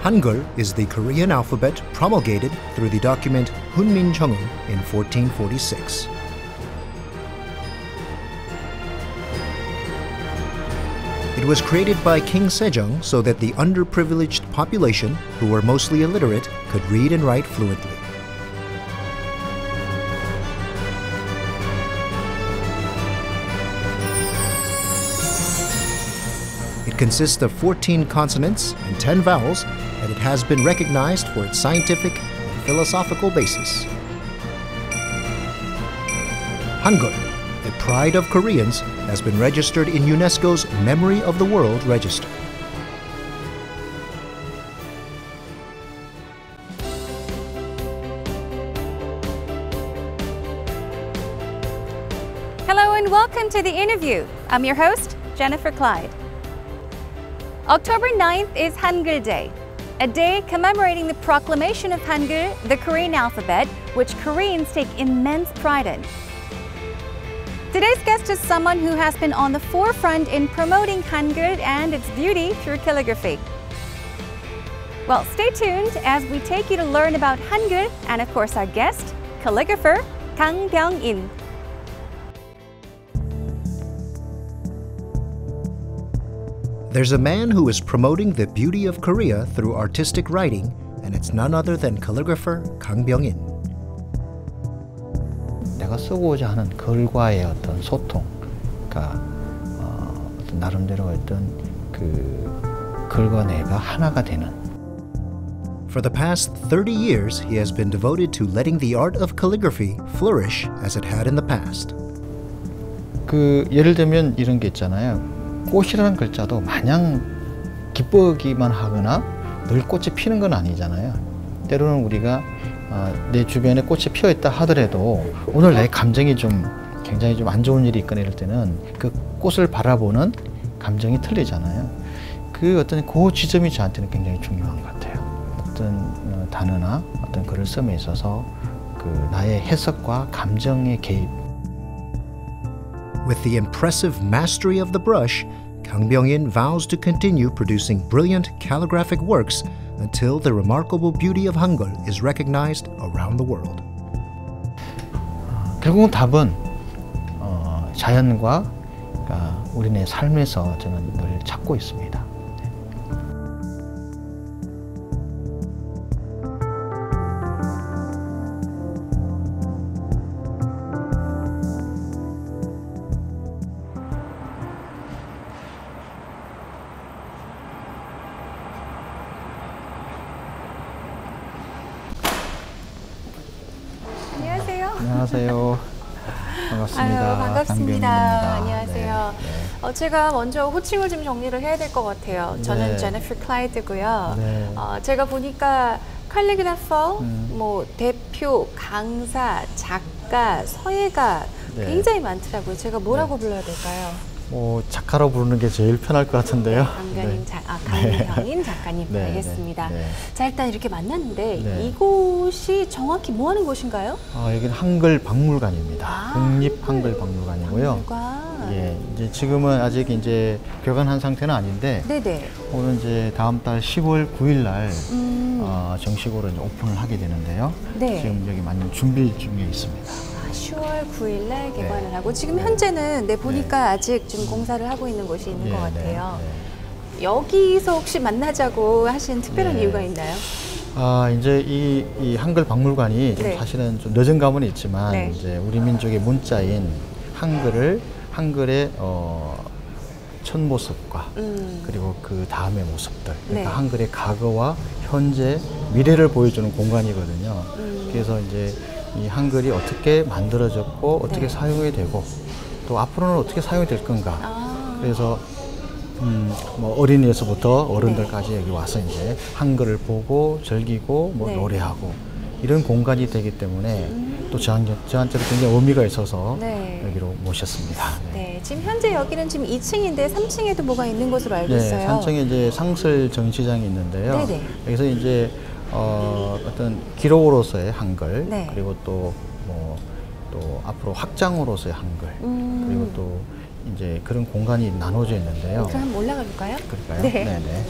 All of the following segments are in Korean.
Hangul is the Korean alphabet promulgated through the document Hunminjeongeum in 1446. It was created by King Sejong so that the underprivileged population, who were mostly illiterate, could read and write fluently. It consists of 14 consonants and 10 vowels, and it has been recognized for its scientific and philosophical basis. Hangul, the pride of Koreans, has been registered in UNESCO's Memory of the World Register. Hello and welcome to The Interview. I'm your host, Jennifer Clyde. October 9th is Hangul Day, a day commemorating the proclamation of Hangul, the Korean alphabet, which Koreans take immense pride in. Today's guest is someone who has been on the forefront in promoting Hangul and its beauty through calligraphy. Well, stay tuned as we take you to learn about Hangul and, of course, our guest, calligrapher Kang Byung-in. There's a man who is promoting the beauty of Korea through artistic writing, and it's none other than calligrapher Kang Byung-in. 내가 쓰고자 하는 글과의 어떤 소통, 그러니까 어떤 나름대로 어떤 그 글과 내가 하나가 되는. For the past 30 years, he has been devoted to letting the art of calligraphy flourish as it had in the past. 그 예를 들면 이런 게 있잖아요. 꽃이라는 글자도 마냥 기쁘기만 하거나 늘 꽃이 피는 건 아니잖아요. 때로는 우리가 내 주변에 꽃이 피어 있다 하더라도 오늘 내 감정이 좀 굉장히 좀 안 좋은 일이 있거나 이럴 때는 그 꽃을 바라보는 감정이 틀리잖아요. 그 어떤 그 지점이 저한테는 굉장히 중요한 것 같아요. 어떤 단어나 어떤 글을 씀에 있어서 그 나의 해석과 감정의 개입. With the impressive mastery of the brush, Kang Byung-in vows to continue producing brilliant calligraphic works until the remarkable beauty of Hangul is recognized around the world. 결국은 답은 자연과 그러니까 우리네 삶에서 저는 늘 찾고 있습니다. 안녕하세요. 반갑습니다. 아유, 반갑습니다. 안녕하세요. 네, 네. 제가 먼저 호칭을 좀 정리를 해야 될 것 같아요. 저는 네. 제니퍼 클라이드고요. 네. 제가 보니까 칼리그래퍼, 뭐 대표, 강사, 작가, 서예가 네. 굉장히 많더라고요. 제가 뭐라고 불러야 될까요? 뭐 작가로 부르는 게 제일 편할 것 같은데요. 강병인 강병인 작가님. 네, 알겠습니다. 네, 네. 자, 일단 이렇게 만났는데 네. 이곳이 정확히 뭐 하는 곳인가요? 여기는 한글 박물관입니다. 아, 국립 한글 박물관이고요. 박물관. 예, 이제 지금은 아직 이제 개관한 상태는 아닌데 네네. 오늘 이제 다음 달 10월 9일 날 정식으로 이제 오픈을 하게 되는데요. 네. 지금 여기 많은 준비 중에 있습니다. 10월 9일 날 개관을 네. 하고 지금 현재는 보니까 아직 좀 공사를 하고 있는 곳이 있는 것 같아요. 여기서 혹시 만나자고 하신 특별한 네. 이유가 있나요? 이제 이 한글 박물관이 좀 네. 사실은 좀 늦은 감은 있지만 네. 이제 우리 민족의 문자인 한글의 첫 모습과 그리고 그 다음의 모습들, 그러니까 네. 한글의 과거와 현재, 미래를 보여주는 공간이거든요. 그래서 이제 이 한글이 어떻게 만들어졌고 어떻게 네. 사용이 되고 또 앞으로는 어떻게 사용이 될 건가. 그래서 뭐 어린이에서부터 어른들까지 여기 와서 이제 한글을 보고 즐기고 뭐 네. 노래하고 이런 공간이 되기 때문에 또 저한테도 굉장히 의미가 있어서 네. 여기로 모셨습니다. 네, 지금 현재 여기는 지금 2층인데 3층에도 뭐가 있는 것으로 알고 있어요. 3층에 이제 상설 전시장이 있는데요. 네네. 여기서 이제 어떤 기록으로서의 한글, 네. 그리고 또 앞으로 확장으로서의 한글, 그리고 또 이제 그런 공간이 나눠져 있는데요. 그럼 한번 올라가 볼까요? 그럴까요? 네. 네네.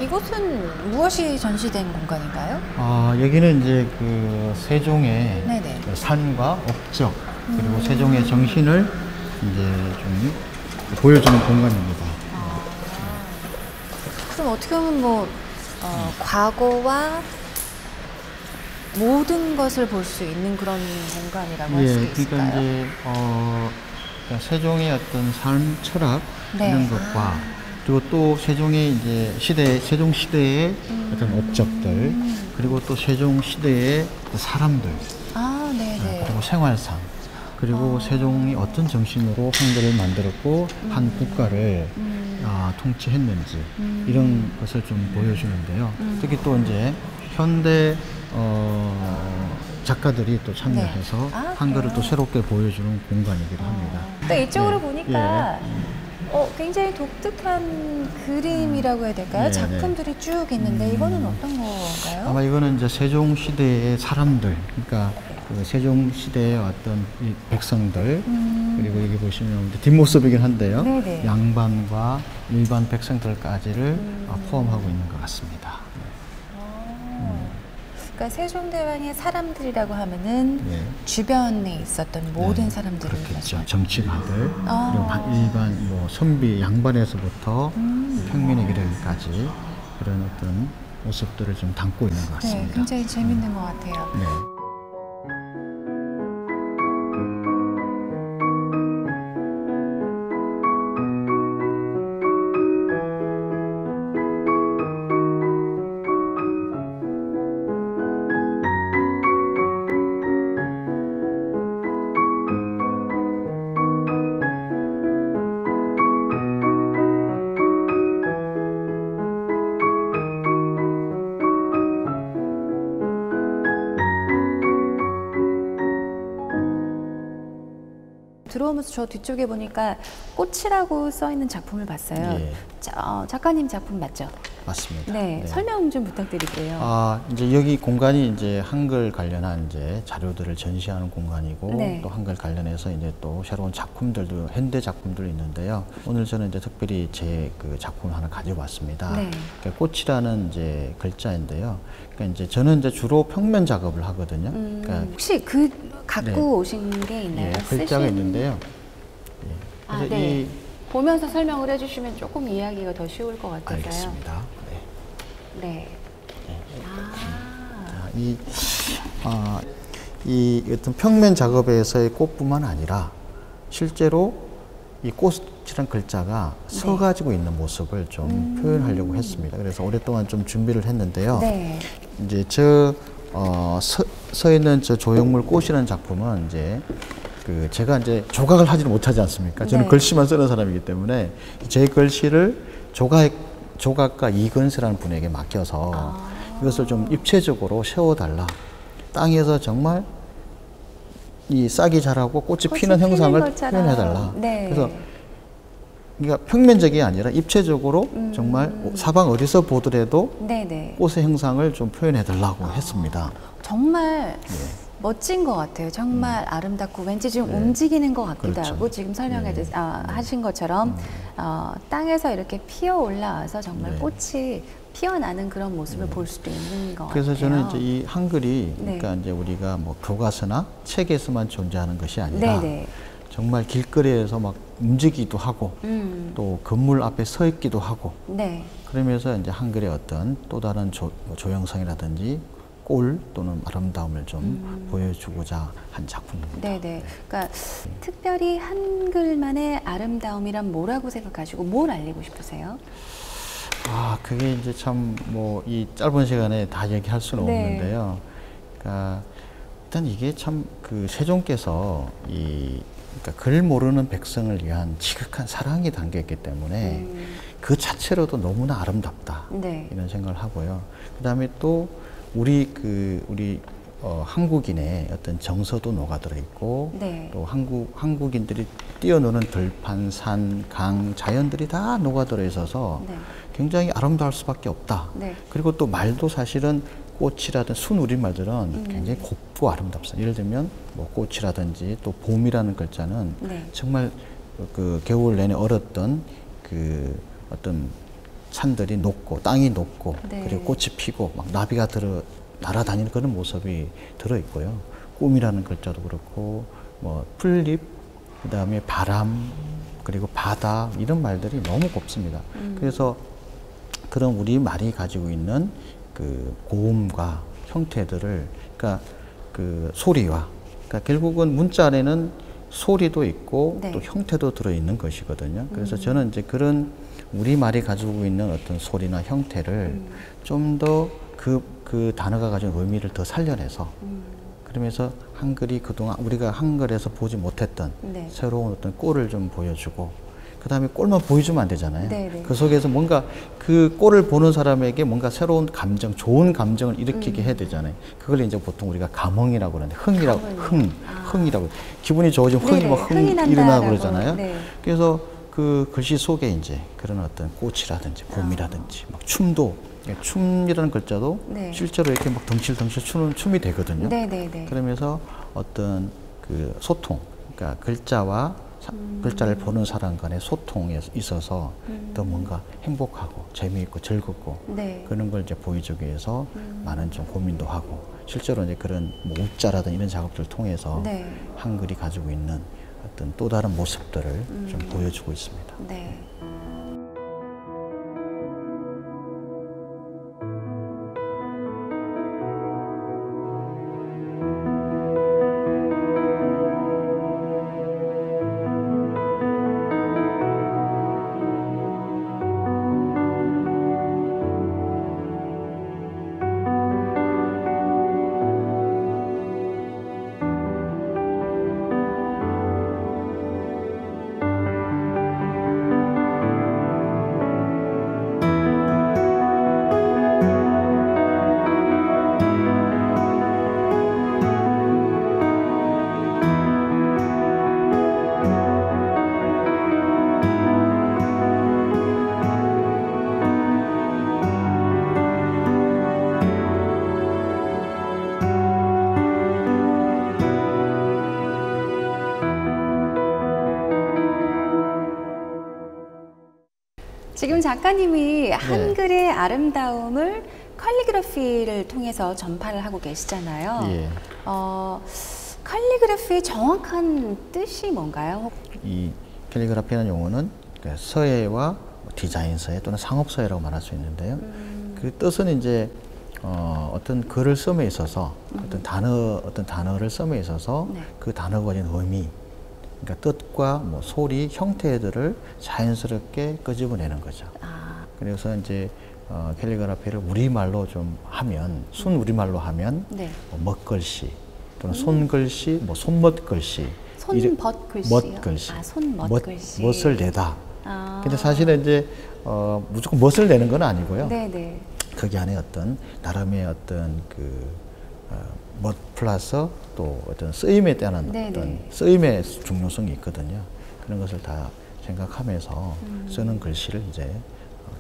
이곳은 무엇이 전시된 공간인가요? 여기는 이제 그 세종의 네네. 그 산과 업적 그리고 세종의 정신을 이제 좀 보여주는 공간입니다. 그럼 어떻게 보면 뭐 과거와 모든 것을 볼 수 있는 그런 공간이라고 할 수 있을까요? 그러니까 이제 그러니까 세종의 어떤 삶 철학 네. 이런 것과 그리고 또 세종의 이제 세종 시대의 어떤 업적들 그리고 또 세종 시대의 사람들 네네. 그리고 생활상 그리고 세종이 어떤 정신으로 한글을 만들었고 한 국가를 통치했는지 이런 것을 좀 보여주는데요. 특히 또 이제 현대 작가들이 또 참여해서 네. 한글을 그래요? 또 새롭게 보여주는 공간이기도 합니다. 또 이쪽으로 네. 보니까 굉장히 독특한 그림이라고 해야 될까요? 네, 작품들이 쭉 있는데 이거는 어떤 건가요? 아마 이거는 이제 세종 시대의 사람들, 그러니까 그 세종 시대의 어떤 이 백성들 그리고 여기 보시면 뒷모습이긴 한데요. 네네. 양반과 일반 백성들까지를 포함하고 있는 것 같습니다. 그러니까 세종대왕의 사람들이라고 하면은 네. 주변에 있었던 모든 네, 사람들을 그렇겠죠. 말씀하시는 정치가들 그리고 일반 뭐 선비 양반에서부터 평민의 기르기까지 그런 어떤 모습들을 좀 담고 있는 것 네, 같습니다. 굉장히 재밌는 것 같아요. 네. 들어오면서 저 뒤쪽에 보니까 꽃이라고 써 있는 작품을 봤어요. 예. 작가님 작품 맞죠? 맞습니다. 네, 설명 좀 부탁드릴게요. 이제 여기 공간이 이제 한글 관련한 이제 자료들을 전시하는 공간이고 네. 또 한글 관련해서 이제 또 새로운 작품들도 현대 작품들이 있는데요. 오늘 저는 이제 특별히 제 그 작품을 하나 가져왔습니다. 네. 그러니까 꽃이라는 이제 글자인데요. 그러니까 이제 저는 이제 주로 평면 작업을 하거든요. 그러니까 혹시 갖고 네. 오신 게 있나요? 글자가 있는데요. 그래서 네. 보면서 설명을 해주시면 조금 이해하기가 더 쉬울 것 같아서요. 알겠습니다. 네. 이 어떤 평면 작업에서의 꽃뿐만 아니라 실제로 이 꽃이란 글자가 서 가지고 있는 모습을 좀 표현하려고 했습니다. 그래서 오랫동안 좀 준비를 했는데요. 네. 이제 서 있는 저 조형물 꽃이라는 작품은 이제 제가 이제 조각을 하지는 못하지 않습니까? 저는 네. 글씨만 쓰는 사람이기 때문에 제 글씨를 조각가 이건세라는 분에게 맡겨서 이것을 좀 입체적으로 세워달라. 땅에서 정말 이 싹이 자라고 꽃이 피는 형상을 표현해달라. 네. 그래서 그러니까 평면적이 아니라 입체적으로 정말 사방 어디서 보더라도 네네. 꽃의 형상을 좀 표현해달라고 했습니다. 정말 멋진 것 같아요. 정말 아름답고 왠지 좀 움직이는 것 같기도 그렇죠. 하고 지금 하신 것처럼 땅에서 이렇게 피어 올라와서 정말 꽃이 피어나는 그런 모습을 볼 수도 있는 것 그래서 같아요. 저는 이제 이 한글이 그러니까 이제 우리가 뭐 교과서나 책에서만 존재하는 것이 아니라 네네. 정말 길거리에서 막 움직이기도 하고 또 건물 앞에 서 있기도 하고 네. 그러면서 이제 한글의 어떤 또 다른 조형성이라든지 꼴 또는 아름다움을 좀 보여주고자 한 작품입니다. 네네. 그러니까 특별히 한글만의 아름다움이란 뭐라고 생각하시고 뭘 알리고 싶으세요? 그게 이제 참 뭐 이 짧은 시간에 다 얘기할 수는 네. 없는데요. 그러니까 일단 이게 참 그 세종께서 그러니까 글 모르는 백성을 위한 지극한 사랑이 담겨 있기 때문에 그 자체로도 너무나 아름답다. 네. 이런 생각을 하고요. 그다음에 또 우리 한국인의 어떤 정서도 녹아들어 있고 네. 또 한국인들이 뛰어노는 들판, 산, 강, 자연들이 다 녹아들어 있어서 네. 굉장히 아름다울 수밖에 없다. 네. 그리고 또 말도 사실은 꽃이라든 순우리말들은 굉장히 곱고 아름답습니다. 예를 들면 뭐 꽃이라든지 또 봄이라는 글자는 네. 정말 그 겨울 내내 얼었던 그 어떤 산들이 높고 땅이 높고 네. 그리고 꽃이 피고 막 나비가 날아다니는 그런 모습이 들어 있고요. 꿈이라는 글자도 그렇고 뭐 풀잎, 그다음에 바람, 그리고 바다 이런 말들이 너무 곱습니다. 그래서 그런 우리 말이 가지고 있는 그 고음과 형태들을 그러니까 그 소리와 그러니까 결국은 문자 안에는 소리도 있고 네. 또 형태도 들어 있는 것이거든요. 그래서 저는 이제 그런 우리 말이 가지고 있는 어떤 소리나 형태를 좀 더 그 단어가 가진 의미를 더 살려내서 그러면서 한글이 그동안 우리가 한글에서 보지 못했던 네. 새로운 어떤 꼴을 좀 보여주고 그 다음에 꼴만 보여주면 안 되잖아요. 네네. 그 속에서 뭔가 그 꼴을 보는 사람에게 뭔가 새로운 감정, 좋은 감정을 일으키게 해야 되잖아요. 그걸 이제 보통 우리가 감흥이라고 그러는데 흥이라고 기분이 좋아지면 흥이 막 흥이 난다라고. 일어나고 그러잖아요. 네. 그래서 그 글씨 속에 이제 그런 어떤 꽃이라든지 봄이라든지 막 춤도 춤이라는 글자도 네. 실제로 이렇게 막 덩실덩실 추는 춤이 되거든요. 네네네. 그러면서 어떤 그 소통, 그러니까 글자와 글자를 보는 사람 간의 소통에 있어서 더 뭔가 행복하고 재미있고 즐겁고 네. 그런 걸 이제 보여주기 위해서 많은 좀 고민도 하고 실제로 이제 그런 뭐 웃자라든 이런 작업들을 통해서 네. 한글이 가지고 있는 어떤 또 다른 모습들을 좀 보여주고 있습니다. 네. 지금 작가님이 한글의 아름다움을 캘리그라피를 통해서 전파를 하고 계시잖아요. 예. 캘리그라피의 정확한 뜻이 뭔가요? 이 캘리그라피라는 용어는 서예와 디자인 서예 또는 상업 서예라고 말할 수 있는데요. 그 뜻은 이제 어떤 글을 씀에 있어서 어떤 단어를 씀에 있어서 네. 그 단어가 가진 의미, 그러니까 뜻과 뭐 소리, 형태들을 자연스럽게 끄집어내는 거죠. 아, 그래서 이제 캘리그라피를 우리말로 좀 하면 순 우리말로 하면 네. 뭐 먹글씨 또는 손글씨, 뭐 손멋글씨, 손벗글씨요? 멋글씨, 아, 손멋글씨. 멋을 내다. 아. 근데 사실은 이제 무조건 멋을 내는 건 아니고요. 네네. 거기 안에 어떤 나름의 어떤 멋 플러스 또 어떤 쓰임에 대한 네네. 어떤 쓰임의 중요성이 있거든요. 그런 것을 다 생각하면서 쓰는 글씨를 이제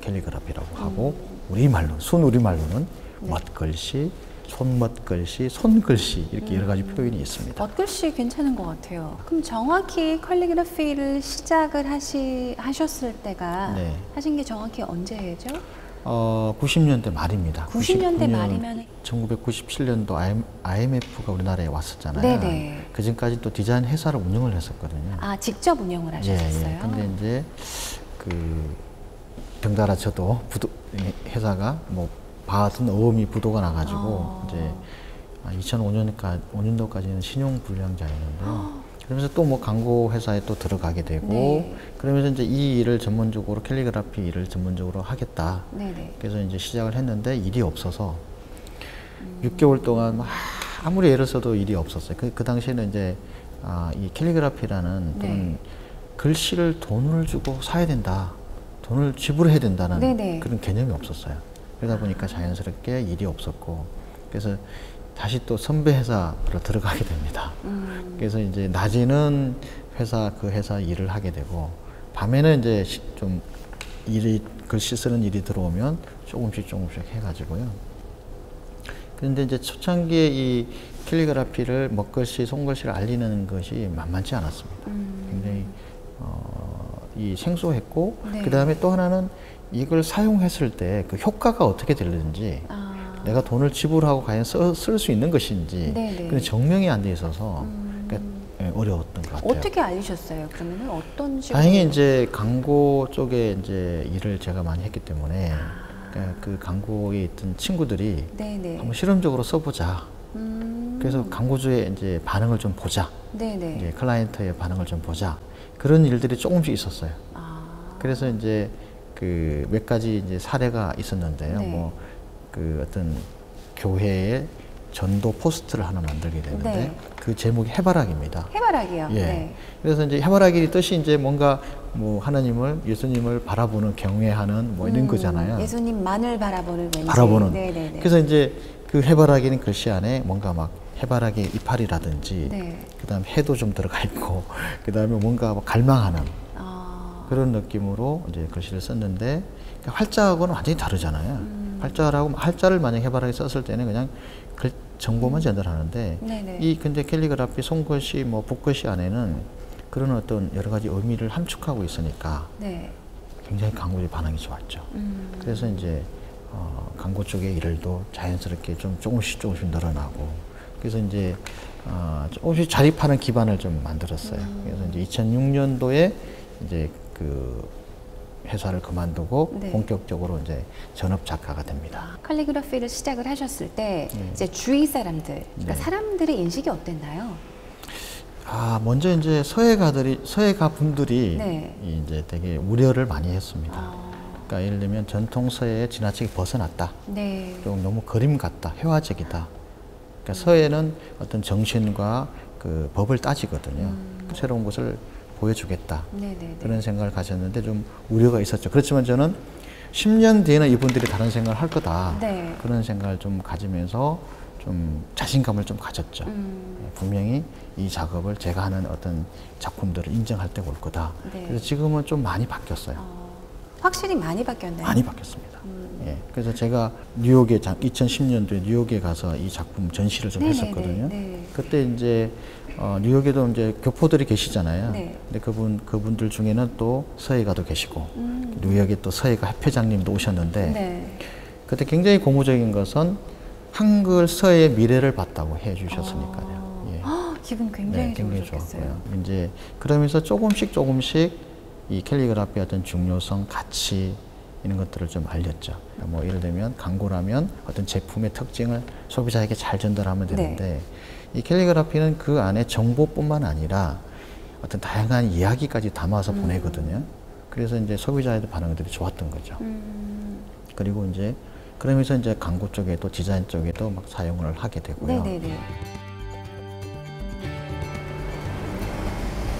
캘리그라피라고 하고 우리말로 순 우리말로는 네. 멋글씨, 손멋글씨, 손글씨 이렇게 여러 가지 표현이 있습니다. 멋글씨 괜찮은 것 같아요. 그럼 정확히 캘리그라피를 시작을 하셨을 때가 네. 하신 게 정확히 언제죠? 90년대 말입니다. 90년대 말이면 1997년도 IMF가 우리나라에 왔었잖아요. 네네. 그 전까지 또 디자인 회사를 운영을 했었거든요. 아, 직접 운영을 하셨어요? 예. 근데 이제 그 덩달아 저도 회사가 뭐 받은 어음이 부도가 나가지고 이제 2005년도까지는 신용 불량자였는데요. 그러면서 또 뭐 광고 회사에 또 들어가게 되고 네. 그러면서 이제 이 일을 전문적으로 캘리그라피 일을 전문적으로 하겠다. 네네. 그래서 이제 시작을 했는데 일이 없어서 6개월 동안 막 아무리 애를 써도 일이 없었어요. 그 당시에는 이제 이 캘리그라피라는 또는 네. 글씨를 돈을 주고 사야 된다. 돈을 지불해야 된다는 네네. 그런 개념이 없었어요. 그러다 보니까 자연스럽게 일이 없었고 그래서 다시 또 선배 회사로 들어가게 됩니다. 그래서 이제 낮에는 그 회사 일을 하게 되고 밤에는 이제 좀 글씨 쓰는 일이 들어오면 조금씩 해가지고요. 그런데 이제 초창기에 이 캘리그라피를 먹글씨, 손글씨를 알리는 것이 만만치 않았습니다. 굉장히 이 생소했고 네. 그다음에 또 하나는 이걸 사용했을 때 그 효과가 어떻게 되는지 내가 돈을 지불하고 과연 쓸 수 있는 것인지 그런 정명이 안 돼 있어서 그러니까 어려웠던 것 같아요. 어떻게 알리셨어요? 그러면 어떤 식으로? 다행히 이제 광고 쪽에 이제 일을 제가 많이 했기 때문에 그러니까 그 광고에 있던 친구들이 네네. 한번 실험적으로 써보자. 그래서 광고주의 이제 반응을 좀 보자. 네네. 이제 클라이언트의 반응을 좀 보자. 그런 일들이 조금씩 있었어요. 그래서 이제 그 몇 가지 이제 사례가 있었는데요. 네. 뭐 그 어떤 교회에 전도 포스트를 하나 만들게 됐는데 네. 그 제목이 해바라기입니다. 해바라기요. 예. 네. 그래서 이제 해바라기 뜻이 이제 뭔가 뭐 하나님을 예수님을 바라보는 경외하는 뭐 이런 거잖아요. 예수님만을 바라보는 왠지. 바라보는. 네네네. 그래서 이제 그 해바라기는 글씨 안에 뭔가 막 해바라기 이파리라든지 네. 그다음 해도 좀 들어가 있고 그다음에 뭔가 뭐 갈망하는 그런 느낌으로 이제 글씨를 썼는데 그러니까 활자하고는 완전히 다르잖아요. 활자를 만약 해바라기 썼을 때는 그냥 글 정보만 전달하는데 네네. 이 근데 캘리그라피 손글씨 뭐 붓글씨 안에는 그런 어떤 여러 가지 의미를 함축하고 있으니까 네. 굉장히 광고주의 반응이 좋았죠. 그래서 이제 광고 쪽의 일도 자연스럽게 좀 조금씩 늘어나고 그래서 이제 조금씩 자립하는 기반을 좀 만들었어요. 그래서 이제 2006년도에 이제 그 회사를 그만두고 네. 본격적으로 이제 전업 작가가 됩니다. 칼리그라피를 시작을 하셨을 때 이제 주위 사람들, 그러니까 사람들의 인식이 어땠나요? 먼저 이제 서예가 분들이 네. 이제 되게 우려를 많이 했습니다. 그러니까 예를 들면 전통 서예에 지나치게 벗어났다. 네. 좀 너무 그림 같다. 회화적이다. 그러니까 서예는 어떤 정신과 그 법을 따지거든요. 새로운 것을 보여주겠다. 네네네. 그런 생각을 가졌는데 좀 우려가 있었죠. 그렇지만 저는 10년 뒤에는 이분들이 다른 생각을 할 거다. 네. 그런 생각을 좀 가지면서 좀 자신감을 좀 가졌죠. 분명히 이 작업을 제가 하는 어떤 작품들을 인정할 때가 올 거다. 네. 그래서 지금은 좀 많이 바뀌었어요. 확실히 많이 바뀌었나요? 많이 바뀌었습니다. 예. 그래서 제가 뉴욕에 2010년도에 뉴욕에 가서 이 작품 전시를 좀 네네네. 했었거든요. 네. 그때 이제 뉴욕에도 이제 교포들이 계시잖아요. 네. 근데 그분들 중에는 또 서예가도 계시고 뉴욕에 또 서예가 협회장님도 오셨는데 네. 그때 굉장히 고무적인 것은 한글 서예의 미래를 봤다고 해주셨으니까요. 예. 기분 굉장히 굉장히 좋으셨겠어요. 좋았고요. 이제 그러면서 조금씩 이 캘리그라피의 어떤 중요성, 가치 이런 것들을 좀 알렸죠. 뭐 예를 들면 광고라면 어떤 제품의 특징을 소비자에게 잘 전달하면 되는데 이 캘리그라피는 그 안에 정보뿐만 아니라 어떤 다양한 이야기까지 담아서 보내거든요. 그래서 이제 소비자의 반응들이 좋았던 거죠. 그리고 이제 그러면서 이제 광고 쪽에도 디자인 쪽에도 막 사용을 하게 되고요. 네네네.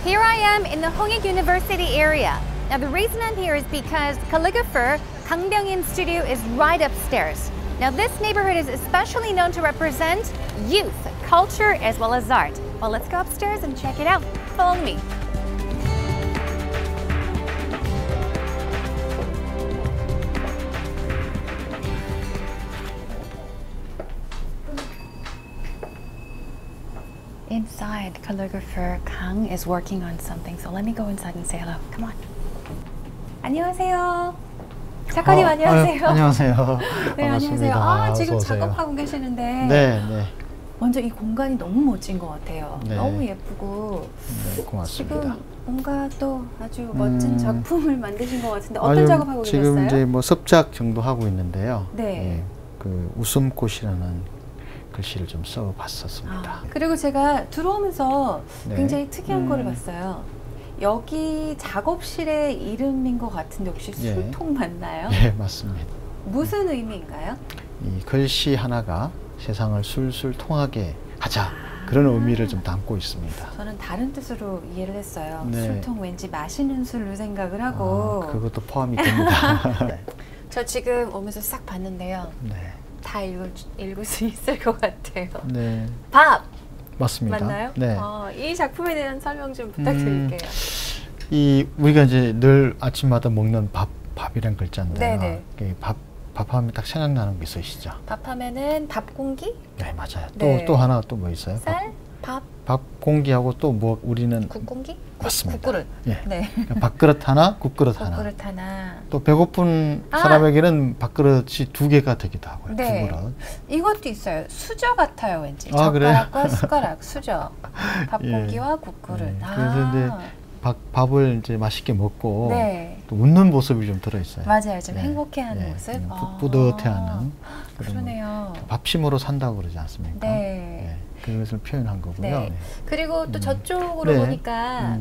Here I am in the Hongik University area. Now the reason I'm here is because calligrapher Kang Byung-in studio is right upstairs. Now this neighborhood is especially known to represent youth, culture, as well as art. Well, let's go upstairs and check it out. Follow me. Inside, calligrapher Kang is working on something. So let me go inside and say hello. Come on. 안녕하세요. 작가님 안녕하세요. 안녕하세요. 네, 반갑습니다. 안녕하세요. 지금 어서 오세요. 작업하고 계시는데 네. 먼저 이 공간이 너무 멋진 것 같아요. 네. 너무 예쁘고 네, 고맙습니다. 지금 뭔가 또 아주 멋진 작품을 만드신 것 같은데 어떤 아유, 작업하고 지금 계셨어요? 이제 뭐 습작 정도 하고 있는데요. 네. 예, 그 웃음꽃이라는 글씨를 좀 써봤었습니다. 그리고 제가 들어오면서 네. 굉장히 특이한 거를 봤어요. 여기 작업실의 이름인 것 같은데 혹시 예. 수통 맞나요? 네, 맞습니다. 무슨 의미인가요? 이 글씨 하나가 세상을 술술 통하게 하자 그런 의미를 좀 담고 있습니다. 저는 다른 뜻으로 이해를 했어요. 네. 술통 왠지 마시는 술로 생각을 하고. 그것도 포함이 됩니다. 네. 저 지금 오면서 싹 봤는데요. 네. 다 읽을 수 있을 것 같아요. 네. 밥! 맞습니다. 맞나요? 네. 이 작품에 대한 설명 좀 부탁드릴게요. 이 우리가 이제 늘 아침마다 먹는 밥이란 글자인데요. 네네. 밥하면 딱 생각나는 게 있으시죠? 밥하면은 밥 공기? 네, 맞아요. 네. 또 하나 또 뭐 있어요? 쌀? 밥 공기하고 또 뭐 우리는 국공기? 맞습니다. 국그릇. 예. 네. 밥그릇 하나, 국그릇 하나. 국그릇 하나. 또 배고픈 사람에게는 밥그릇이 2개가 되기도 하고요. 네. 2그릇. 이것도 있어요. 수저 같아요, 왠지. 그래요? 젓가락과 숟가락, 수저. 밥공기와 국그릇. 예. 그래서 이제 밥을 이제 맛있게 먹고 네. 또 웃는 모습이 좀 들어 있어요. 맞아요. 좀 네. 행복해하는 네. 모습. 뿌듯해하는. 그러네요. 밥심으로 산다고 그러지 않습니까? 네. 네. 그것을 표현한 거고요. 네. 네. 그리고 또 저쪽으로 네. 보니까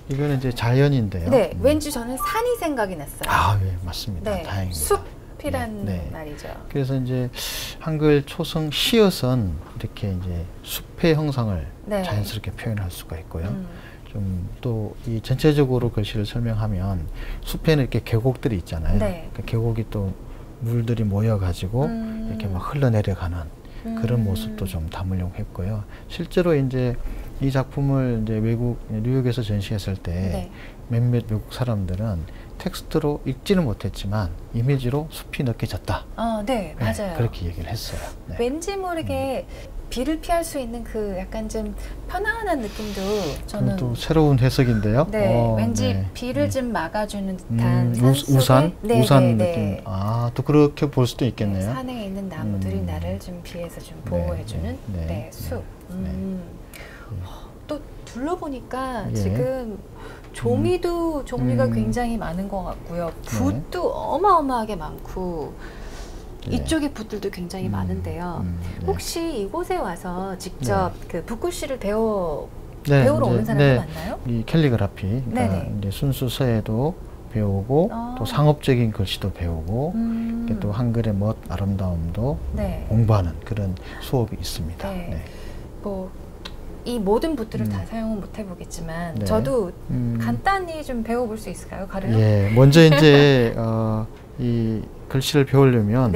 이거는 이제 자연인데요. 네, 왠지 저는 산이 생각이 났어요. 네, 맞습니다. 네, 다행입니다. 숲이란 네. 말이죠. 그래서 이제 한글 초성 시옷은 이렇게 이제 숲의 형상을 네. 자연스럽게 표현할 수가 있고요. 좀 또 이 전체적으로 글씨를 설명하면 숲에는 이렇게 계곡들이 있잖아요. 네. 그 계곡이 또 물들이 모여가지고 이렇게 막 흘러내려가는 그런 모습도 좀 담으려고 했고요. 실제로 이제 이 작품을 이제 외국 뉴욕에서 전시했을 때 네. 몇몇 외국 사람들은 텍스트로 읽지는 못했지만 이미지로 숲이 느껴졌다. 네, 맞아요. 그렇게 얘기를 했어요. 네. 왠지 모르게 비를 피할 수 있는 그 약간 좀 편안한 느낌도 저는 또 새로운 해석인데요. 네, 왠지 네. 비를 좀 막아주는 듯한 우산? 네, 우산 네, 느낌. 네. 또 그렇게 볼 수도 있겠네요. 네, 산에 있는 나무들이 나를 좀 비에서 좀 보호해주는 숲. 또 둘러보니까 예. 지금 조미도 종류가 굉장히 많은 것 같고요. 붓도 어마어마하게 많고 이쪽에 붓들도 굉장히 많은데요. 혹시 이곳에 와서 직접 그 붓글씨를 배우러 오는 사람이 많나요? 이 캘리그라피, 그러니까 이제 순수 서예도 배우고 또 상업적인 글씨도 배우고 또 한글의 멋, 아름다움도 공부하는 그런 수업이 있습니다. 네. 이 모든 붓들을 다 사용은 못 해보겠지만 저도 간단히 좀 배워볼 수 있을까요? 가르쳐? 예, 먼저 이제 이 글씨를 배우려면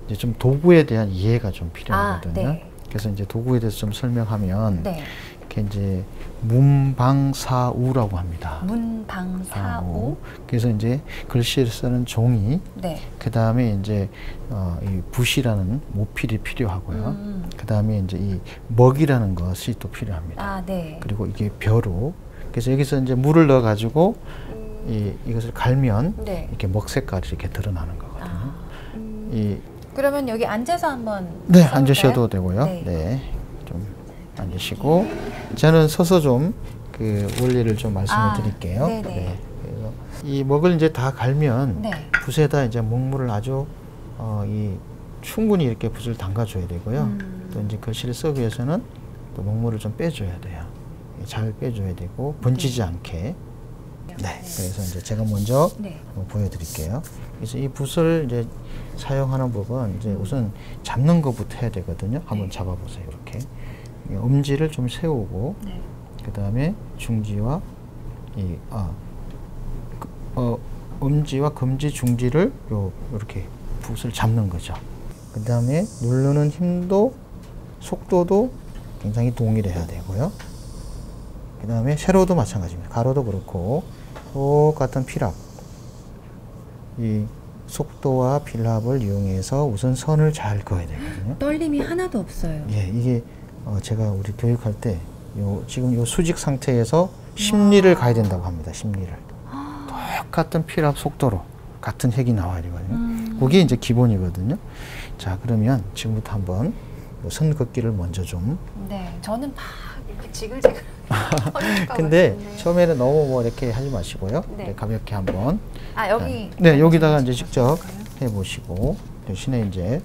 이제 좀 도구에 대한 이해가 좀 필요하거든요. 그래서 이제 도구에 대해서 좀 설명하면 이렇게 이제 문방사우라고 합니다. 문방사우. 그래서 이제 글씨를 쓰는 종이, 그 다음에 이제 이 붓이라는 모필이 필요하고요. 그 다음에 이제 이 먹이라는 것이 또 필요합니다. 그리고 이게 벼루. 그래서 여기서 이제 물을 넣어 가지고 이것을 갈면 이렇게 먹 색깔이 이렇게 드러나는 거거든요. 그러면 여기 앉아서 한번 앉으셔도 되고요. 좀 앉으시고 저는 서서 좀 그 원리를 좀 말씀을 드릴게요. 그래서 이 먹을 이제 다 갈면 붓에다 이제 먹물을 아주 충분히 이렇게 붓을 담가줘야 되고요. 또 이제 글씨를 쓰기 위해서는 또 먹물을 좀 빼줘야 돼요. 잘 빼줘야 되고 번지지 않게. 그래서 이제 제가 먼저 보여드릴게요. 그래서 이 붓을 이제 사용하는 법은 이제 우선 잡는 것부터 해야 되거든요. 한번 잡아보세요. 이렇게 엄지를 좀 세우고, 그 다음에 중지와 엄지와 검지, 중지를 이렇게 붓을 잡는 거죠. 그 다음에 누르는 힘도 속도도 굉장히 동일해야 되고요. 그 다음에 세로도 마찬가지입니다. 가로도 그렇고 똑같은 필압, 이 속도와 필압을 이용해서 우선 선을 잘 그어야 되거든요. 떨림이 하나도 없어요. 이게 제가 우리 교육할 때 지금 요 수직 상태에서 심리를 가야 된다고 합니다. 심리를. 똑같은 필압 속도로 같은 획이 나와야 되거든요. 그게 이제 기본이거든요. 자, 그러면 지금부터 한번 선 긋기를 먼저 좀. 저는 막 이렇게 지글지글. 근데 처음에는 너무 뭐 이렇게 하지 마시고요. 가볍게 한번. 여기. 여기다가 이제 직접 해보시고 대신에 이제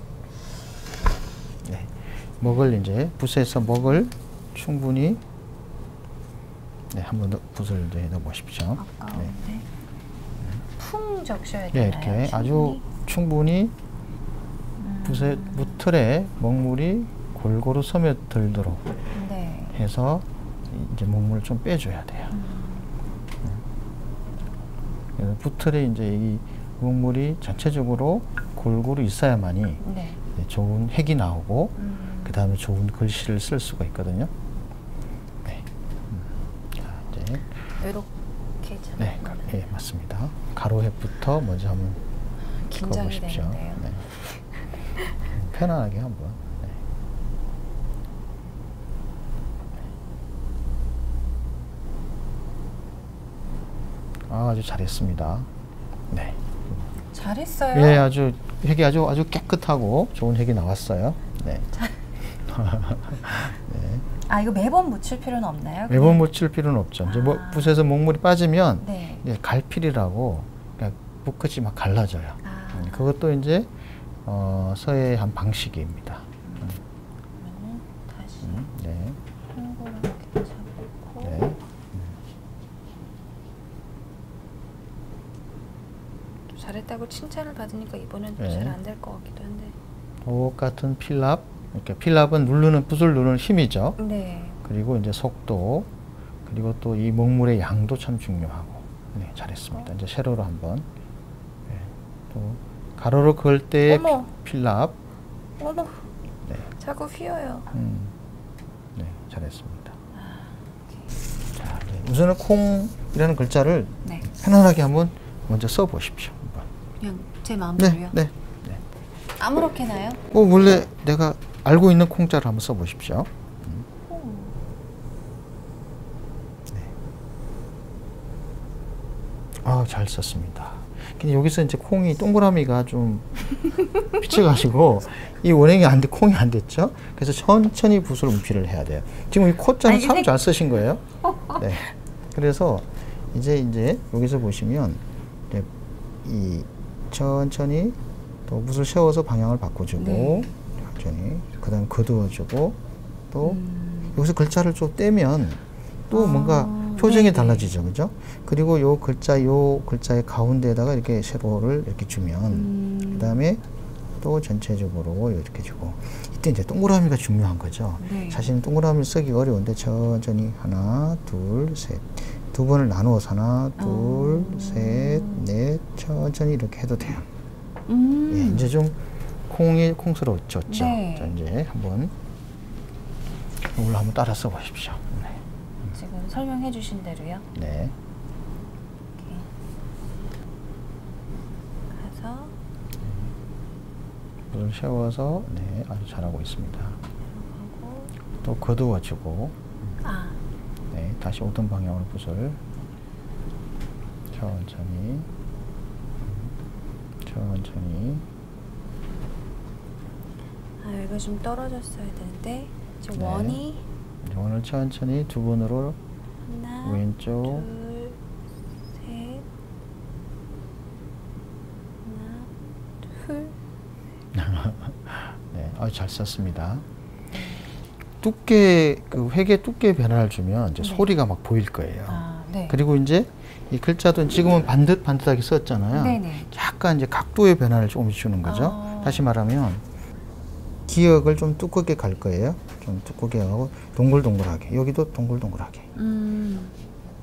먹을 이제 붓에서 먹을 충분히 한번 더 붓을 넣어 보십시오. 풍 적셔야 되나요? 이렇게 아주 충분히 붓틀에 먹물이 골고루 스며들도록 해서 이제 먹물을 좀 빼줘야 돼요. 붓틀에 이제 이 먹물이 전체적으로 골고루 있어야만이 좋은 색이 나오고 그 다음에 좋은 글씨를 쓸 수가 있거든요. 이제 이렇게 맞습니다. 가로획부터 먼저 한번 그어보십시오. 편안하게 한번. 아주 잘했습니다. 네. 잘했어요. 예, 아주 색이 아주 깨끗하고 좋은 색이 나왔어요. 네. 네. 아, 이거 매번 묻힐 필요는 없나요? 매번 묻힐 필요는 없죠. 이제 뭐 붓에서 먹물이 빠지면 네. 이제 갈필이라고 그러니까 붓끝이 막 갈라져요. 그것도 이제 서예의 한 방식입니다. 그러면 다시 네. 동그랗게 잡고. 네. 잘했다고 칭찬을 받으니까 이번엔 네. 잘 안 될 것 같기도 한데. 똑같은 필랍. 이렇게 필랍은 붓을 누르는 힘이죠. 네. 그리고 이제 속도, 그리고 또 이 먹물의 양도 참 중요하고. 네, 잘했습니다. 이제 세로로 한번. 네. 또 가로로 그을 때 어머. 필랍. 어머, 네. 자꾸 휘어요. 네, 잘했습니다. 자, 네. 우선은 콩이라는 글자를 네. 편안하게 한번 먼저 써 보십시오. 그냥 제 마음대로요? 네. 아무렇게나요? 원래 내가 알고 있는 콩자를 한번 써 보십시오. 네. 아, 잘 썼습니다. 근데 여기서 이제 콩이 동그라미가 좀 비쳐가지고 이 원형이 안 돼, 콩이 안 됐죠? 그래서 천천히 붓을 움필을 해야 돼요. 지금 이 코자는 참 잘 쓰신 거예요. 네. 그래서 이제 여기서 보시면 이 천천히 또 붓을 세워서 방향을 바꿔주고, 네. 천천히 그다음 거두어주고, 또 여기서 글자를 좀 떼면 또 뭔가 표정이 네네. 달라지죠, 그죠? 그리고 요 글자의 가운데에다가 이렇게 세로를 이렇게 주면, 그다음에 또 전체적으로 이렇게 주고, 이때 이제 동그라미가 중요한 거죠. 네. 사실은 동그라미를 쓰기 어려운데 천천히 하나, 둘, 셋. 두 번을 나누어서 하나, 둘, 셋, 넷, 천천히 이렇게 해도 돼요. 예, 이제 좀 콩스러워졌죠. 네. 자, 이제 한번 이걸 한번 따라 써보십시오. 네. 지금 설명해 주신 대로요. 네. 가서 붓을 세워서 네, 아주 잘하고 있습니다. 하고 또 거두어주고, 네, 다시 오던 방향으로 붓을 천천히. 이거 좀 떨어졌어야 되는데 지금 네. 원이 원을 천천히 두 번으로 하나, 왼쪽, 둘, 셋, 하나, 둘. 네, 아주 잘 썼습니다. 획의 두께 변화를 주면 이제 소리가 막 보일 거예요. 네. 그리고 이제 이 글자도 지금은 반듯하게 썼잖아요. 네네. 약간 이제 각도의 변화를 조금씩 주는 거죠. 다시 말하면 기역을 좀 두껍게 갈 거예요. 좀 두껍게 하고 동글동글하게. 여기도 동글동글하게.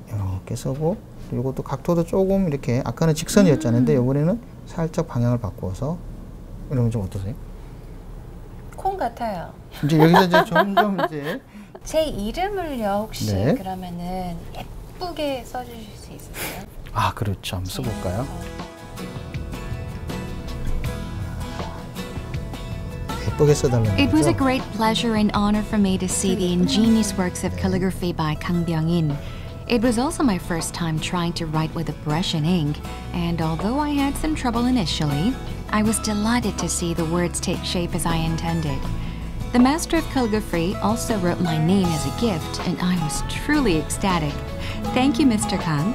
이렇게 쓰고, 이것도 각도도 조금 이렇게, 아까는 직선이었잖아요. 근데 이번에는 살짝 방향을 바꿔서, 이러면 좀 어떠세요? 콩 같아요. 이제 여기서 이제 점점 이제 제 이름을요, 혹시 네. 그러면은 예쁘게 써주실 수 있으세요? 아, 그렇죠. 한번 써볼까요? 예쁘게 써달라는 It was a 거죠. great pleasure and honor for me to see the ingenious works of calligraphy by Kang Byung-in. It was also my first time trying to write with a brush and ink, and although I had some trouble initially, I was delighted to see the words take shape as I intended. The master of calligraphy also wrote my name as a gift, and I was truly ecstatic. Thank you, Mr. Kang.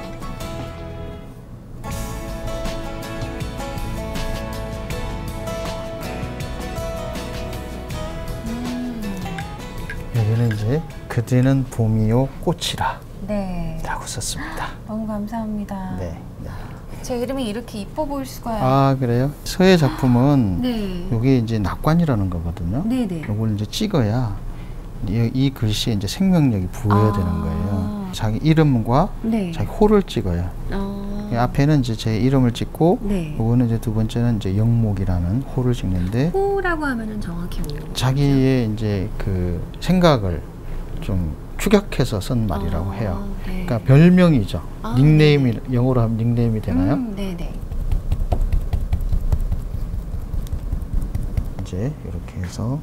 여기는 이제 그대는 봄이요 꽃이라 네. 라고 썼습니다. 너무 감사합니다. 네. 제 이름이 이렇게 이뻐 보일 수가요. 아, 그래요? 서예 작품은 네. 여기 이제 낙관이라는 거거든요. 네네. 이걸 이제 찍어야 이 글씨에 이제 생명력이 부여야 되는 거예요. 자기 이름과 네. 자기 호를 찍어요. 앞에는 이제 제 이름을 찍고, 네. 이거는 이제 두 번째는 이제 영목이라는 호를 찍는데, 호라고 하면은 정확히 뭐? 자기의 이제 그 생각을 좀 축약해서 쓴 말이라고 해요. 네. 그러니까 별명이죠. 아, 닉네임이, 영어로 하면 닉네임이 되나요? 네네. 이제 이렇게 해서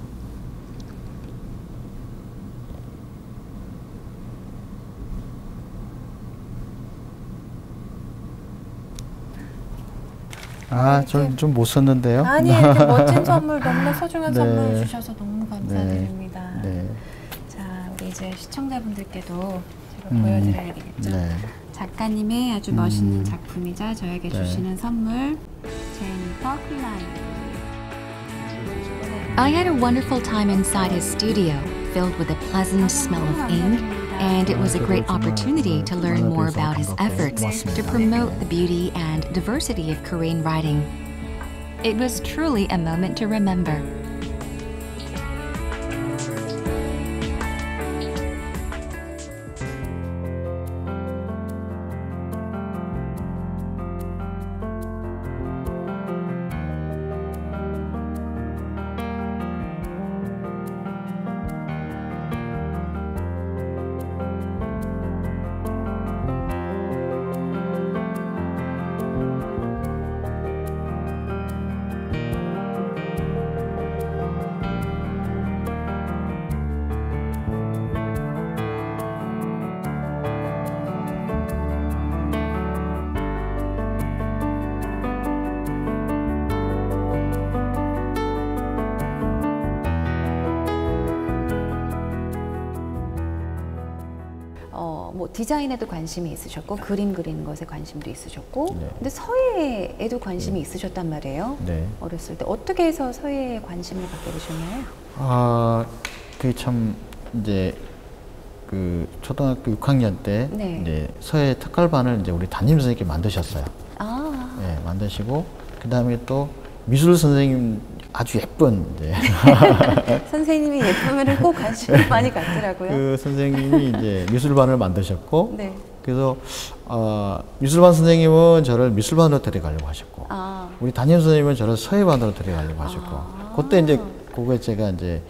좀 못 썼는데요. 아니, 이렇게 멋진 선물, 너무나 소중한 네. 선물 주셔서 너무 감사드립니다. 네. 자, 우리 이제 시청자분들께도 제가 보여드려야 되겠죠? 네. 작가님의 아주 멋있는 작품이자 저에게 네. 주시는 선물, 제니퍼 클라인. I had a wonderful time inside his studio, filled with a pleasant smell of ink, and it was a great opportunity to learn more about his efforts to promote the beauty and diversity of Korean writing. It was truly a moment to remember. 뭐 디자인에도 관심이 있으셨고 그림 그리는 것에 관심도 있으셨고 네. 근데 서예에도 관심이 있으셨단 말이에요. 네. 어렸을 때 어떻게 해서 서예에 관심을 갖게 되셨나요? 그게 참 이제 그 초등학교 6학년 때 네. 이제 서예 특갈반을 이제 우리 담임 선생님께 만드셨어요. 네, 만드시고 그 다음에 또 미술 선생님 아주 예쁜 이제 선생님이 예쁘면은 꼭 관심이 많이 갖더라고요. 그 선생님이 이제 미술반을 만드셨고 네. 그래서 미술반 선생님은 저를 미술반으로 데려가려고 하셨고 우리 담임 선생님은 저를 서예반으로 데려가려고 하셨고 그때 이제 그거에 제가 이제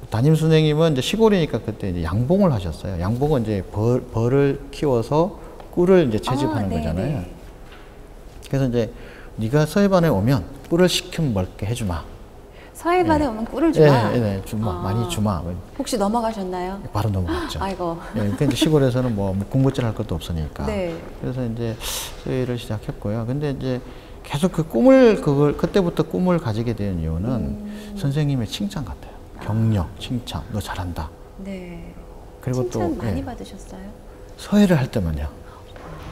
담임 선생님은 이제 시골이니까 그때 이제 양봉을 하셨어요. 양봉은 이제 벌을 키워서 꿀을 이제 채집하는 거잖아요. 그래서 이제 네가 서예반에 오면 꿀을 시키면 먹게 해주마. 서예반에 오면 꿀을 주마? 네, 주마. 많이 주마. 혹시 넘어가셨나요? 바로 넘어갔죠. 아이고. 그러니까 이제 시골에서는 뭐 군것질 할 것도 없으니까. 네. 그래서 이제 서예를 시작했고요. 근데 이제 계속 그 꿈을 그때부터 꿈을 가지게 된 이유는 선생님의 칭찬 같아요. 격려, 칭찬, 너 잘한다. 네. 그리고 칭찬 또 많이 받으셨어요? 서예를 할 때만요.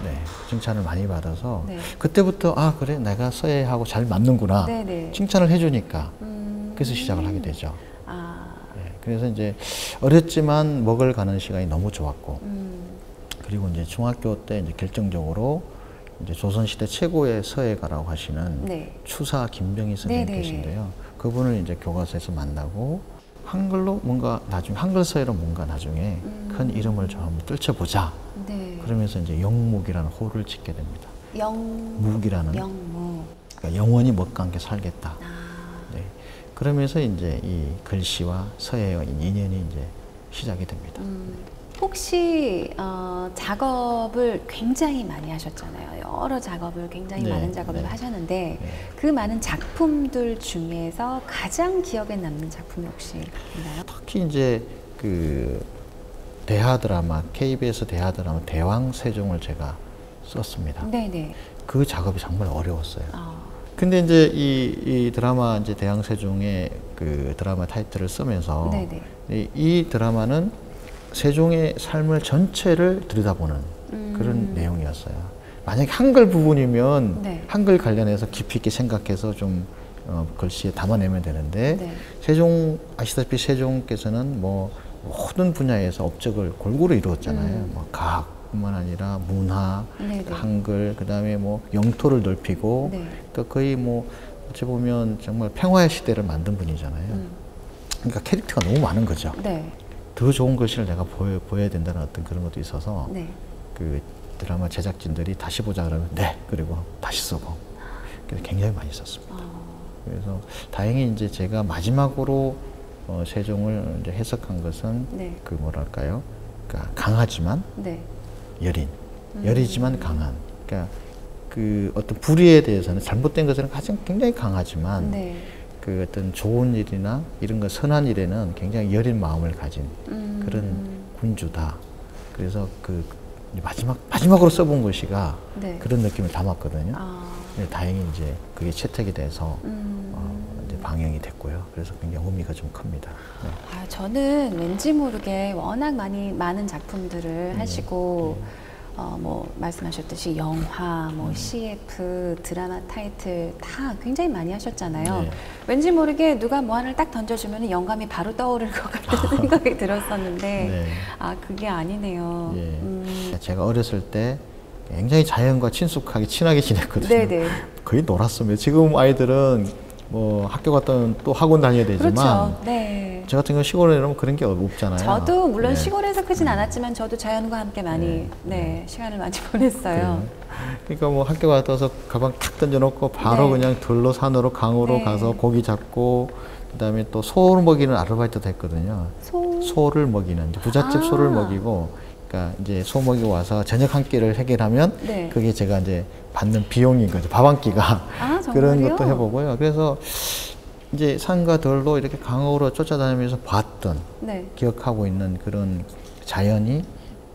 네, 칭찬을 많이 받아서 네. 그때부터 그래 내가 서예하고 잘 맞는구나. 네네. 칭찬을 해주니까 그래서 시작을 하게 되죠. 네, 그래서 이제 어렸지만 먹을 가는 시간이 너무 좋았고 그리고 이제 중학교 때 이제 결정적으로 이제 조선시대 최고의 서예가라고 하시는 네. 추사 김병희 선생님 네네. 계신데요. 그분을 이제 교과서에서 만나고 한글로 뭔가 나중에 한글 서예로 뭔가 나중에 큰 이름을 좀 한번 떨쳐보자. 네. 그러면서 이제 영묵이라는 호를 짓게 됩니다. 영묵이라는. 그러니까 영원히 먹과 함께 살겠다. 네. 그러면서 이제 이 글씨와 서예와 인연이 이제 시작이 됩니다. 혹시 작업을 굉장히 많이 하셨잖아요. 여러 작업을 굉장히 네, 많은 작업을 네. 하셨는데 네. 그 많은 작품들 중에서 가장 기억에 남는 작품이 혹시 있나요? 특히 이제 그 대하 드라마, KBS 대하 드라마 대왕세종을 제가 썼습니다. 네네. 그 작업이 정말 어려웠어요. 근데 이제 이 드라마 이제 대왕세종의 그 드라마 타이틀을 쓰면서 네네. 이 드라마는 세종의 삶을 전체를 들여다보는 그런 내용이었어요. 만약에 한글 부분이면 네. 한글 관련해서 깊이 있게 생각해서 좀 글씨에 담아내면 되는데 네. 세종 아시다시피 세종께서는 뭐 모든 분야에서 업적을 골고루 이루었잖아요. 뭐 과학뿐만 아니라 문화, 네네. 한글, 그다음에 뭐 영토를 넓히고 네. 또 거의 뭐 어찌 보면 정말 평화의 시대를 만든 분이잖아요. 그러니까 캐릭터가 너무 많은 거죠. 네. 더 좋은 글씨를 내가 보여야 된다는 어떤 그런 것도 있어서 네. 그 드라마 제작진들이 다시 보자 그러면 네 그리고 다시 쓰고 그래서 굉장히 많이 썼습니다. 그래서 다행히 이제 제가 마지막으로 세종을 이제 해석한 것은 네. 그 뭐랄까요? 그러니까 강하지만 네. 여린, 여리지만 강한. 그러니까 그 어떤 불의에 대해서는 잘못된 것은 가장 굉장히 강하지만 네. 그 어떤 좋은 일이나 이런 거 선한 일에는 굉장히 여린 마음을 가진 그런 군주다. 그래서 그 마지막으로 써본 글씨가 네. 그런 느낌을 담았거든요. 아, 근데 다행히 이제 그게 채택이 돼서 이제 방영이 됐고요. 그래서 굉장히 의미가 좀 큽니다. 네. 아, 저는 왠지 모르게 워낙 많은 작품들을 하시고 뭐 말씀하셨듯이 영화, 뭐 CF, 드라마 타이틀 다 굉장히 많이 하셨잖아요. 네. 왠지 모르게 누가 뭐 하나를 딱 던져주면 영감이 바로 떠오를 것 같은 생각이 들었었는데 네. 아 그게 아니네요. 예. 제가 어렸을 때 굉장히 자연과 친하게 지냈거든요. 네네. 거의 놀았습니다. 지금 아이들은 뭐 학교 갔다 또 학원 다녀야 되지만 그렇죠. 네. 저 같은 경우 시골에 이러면 그런 게 없잖아요. 저도 물론 네. 시골에서 크진 않았지만 저도 자연과 함께 많이 시간을 많이 보냈어요. 그러니까 뭐 학교 갔다 와서 가방 탁 던져놓고 바로 네. 그냥 들로 산으로 강으로 네. 가서 고기 잡고 그다음에 또 소 먹이는 아르바이트도 했거든요. 소를 먹이는 부잣집 소를 먹이고 그러니까 이제 소 먹이고 와서 저녁 한 끼를 해결하면 네. 그게 제가 이제 받는 비용인 거죠. 밥 한 끼가. 아, 그런 정말요? 것도 해보고요. 그래서 이제 산과 들로 이렇게 강으로 쫓아다니면서 봤던 네. 기억하고 있는 그런 자연이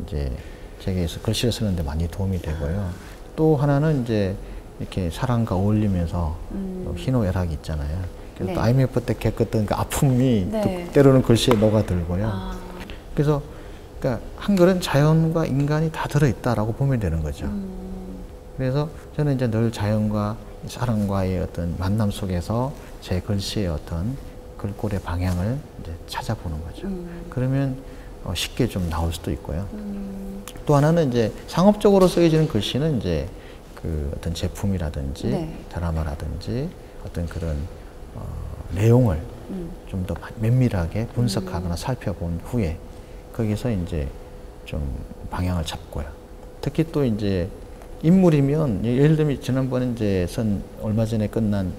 이제 제게서 글씨를 쓰는데 많이 도움이 되고요. 또 하나는 이제 이렇게 사람과 어울리면서 희노애락이 있잖아요. 그래서 네. 또 IMF 때 겪었던 그 아픔이 네. 또 때로는 글씨에 녹아들고요. 아, 그래서 그러니까 한글은 자연과 인간이 다 들어있다라고 보면 되는 거죠. 그래서 저는 이제 늘 자연과 사람과의 어떤 만남 속에서 제 글씨의 어떤 글꼴의 방향을 이제 찾아보는 거죠. 그러면 쉽게 좀 나올 수도 있고요. 또 하나는 이제 상업적으로 쓰여지는 글씨는 이제 그 어떤 제품이라든지 네. 드라마라든지 어떤 그런 내용을 좀 더 면밀하게 분석하거나 살펴본 후에 거기서 이제 좀 방향을 잡고요. 특히 또 이제 인물이면 예를 들면 지난번에 이제 얼마 전에 끝난